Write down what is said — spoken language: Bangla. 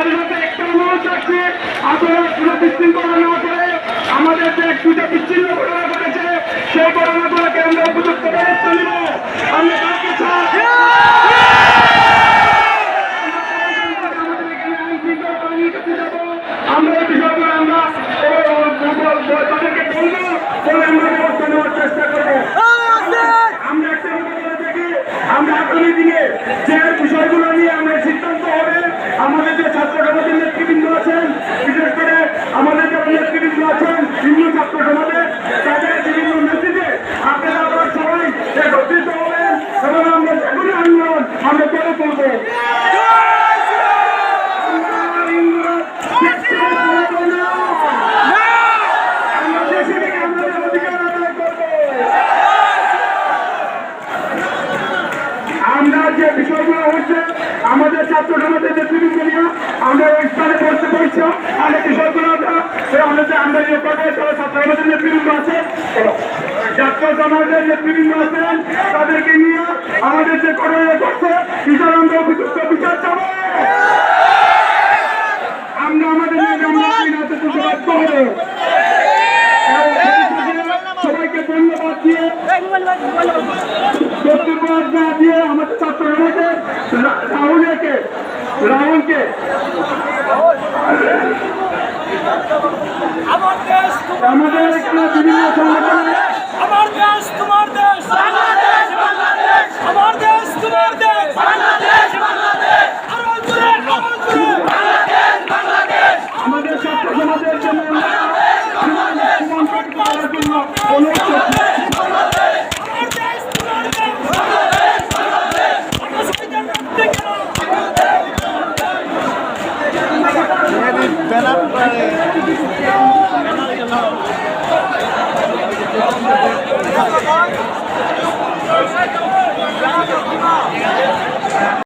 তাদের সাথে একটা অনুরোধ রাখছি, আপনারা কোনো বিশৃঙ্খলা না করে আমাদের যে দুটা বিচ্ছিন্ন ঘটনা ঘটেছে সেই ঘটনাগুলোকে আমরা উপযুক্ত ব্যবস্থা নিব। আমরা কাউকে আমরা এই বিষয়গুলো আমরা তাদেরকে বলবো বলে আমরা ব্যবস্থা নেওয়ার চেষ্টা করবো। আমরা একটা বলে থাকি, আমরা আগামী দিনে যে বিষয়গুলো নিয়ে আমরা সিদ্ধান্ত হবে, আমাদের যে ছাত্র সমাজের নেতৃবৃন্দ আছেন, বিশেষ করে আমাদের যে নেতৃবৃন্দ আছেন বিভিন্ন ছাত্র সমাজের, তাদের বিভিন্ন নেতৃত্বে আপনারা আবার সবাই একত্রিত হবেন এবং আমরা যেগুলো আন্দোলন আমরা করে তুলবো। আমরা যে বিষয়গুলো হচ্ছে আমাদের ছাত্র সমাজের নেতৃবৃন্দ নিয়ে আমরা ওই স্থানে বসতে পারছি, আর বিষয়গুলো আমাদের আমরা যে করবো তারা ছাত্র সমাজের নেতৃবৃন্দ আছে, ছাত্র সমাজের নেতৃবৃন্দ আছেন, তাদেরকে নিয়ে আমাদের যে করণীয় করছে বিচার আমরা উপযুক্ত বিচার চাবো। আমরা আমাদের বাধ্য হবো। সবাইকে ধন্যবাদ দিয়ে ধন্যবাদ না দিয়ে আমাদের ছাত্র সমাজের রাহুলকে আমাদের এখানে বিভিন্ন সংগঠনে আমার দেশ তোমার দেশ, আমার দেশ তোমার দেশ, আমাদের ছাত্র সমাজের জন্য অনুরোধ করছি।